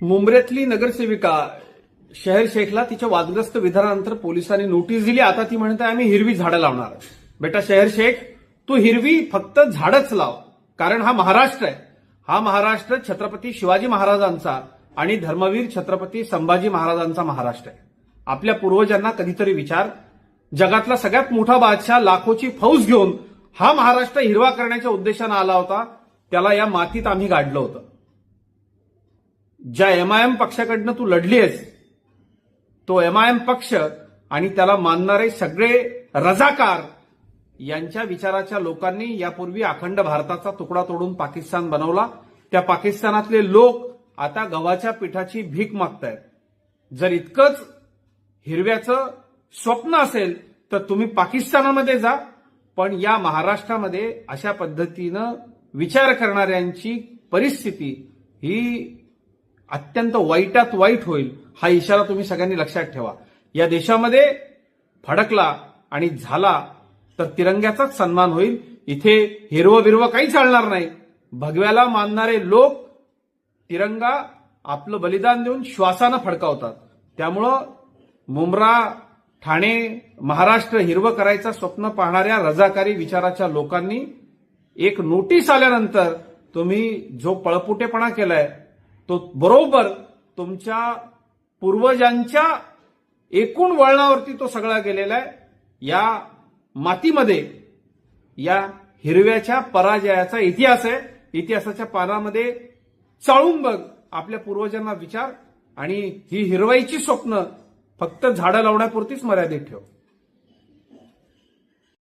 मुंब्र्यातली नगरसेविका शहर शेखला तिच्या वादग्रस्त विधानानंतर पोलिसांनी नोटीस दिली. आता ती म्हणते आम्ही हिरवी झाडं लावणार. बेटा शहर शेख, तू हिरवी फक्त झाडच लाव, कारण हा महाराष्ट्र आहे. हा महाराष्ट्र छत्रपती शिवाजी महाराजांचा आणि धर्मवीर छत्रपती संभाजी महाराजांचा महाराष्ट्र आहे. आपल्या पूर्वजांना कधीतरी विचार, जगातला सगळ्यात मोठा बादशाह लाखोची फौज घेऊन हा महाराष्ट्र हिरवा करण्याच्या उद्देशानं आला होता. त्याला या मातीत आम्ही गाडलं होतं. ज्या एमआयएम पक्षाकडनं तू लढलीस, तो एमआयएम पक्ष आणि त्याला मानणारे सगळे रजाकार यांच्या विचाराच्या लोकांनी यापूर्वी अखंड भारताचा तुकडा तोडून पाकिस्तान बनवला. त्या पाकिस्तानातले लोक आता गव्हाच्या पिठाची भीक मागतायत. जर इतकंच हिरव्याचं स्वप्न असेल तर तुम्ही पाकिस्तानामध्ये जा, पण या महाराष्ट्रामध्ये अशा पद्धतीनं विचार करणाऱ्यांची परिस्थिती ही अत्यंत वाईटात वाईट होईल. हा इशारा तुम्ही सगळ्यांनी लक्षात ठेवा. या देशामध्ये फडकला आणि झाला तर तिरंग्याचाच सन्मान होईल. इथे हिरवं बिरवं काही चालणार नाही. भगव्याला मानणारे लोक तिरंगा आपलं बलिदान देऊन श्वासानं फडकावतात. त्यामुळं मुंब्रा, ठाणे, महाराष्ट्र हिरवं करायचं स्वप्न पाहणाऱ्या रजाकारी विचाराच्या लोकांनी एक नोटीस आल्यानंतर तुम्ही जो पळपुटेपणा केलाय तो बरोबर तुमच्या पूर्वजांच्या एकूण वळणावरती तो सगळा गेलेला आहे. या मातीमध्ये या हिरव्याच्या पराजयाचा इतिहास आहे. इतिहासाच्या पानामध्ये चाळून बघ, आपल्या पूर्वजांना विचार, आणि ही हिरवाईची स्वप्न फक्त झाडं लावण्यापुरतीच मर्यादित ठेव.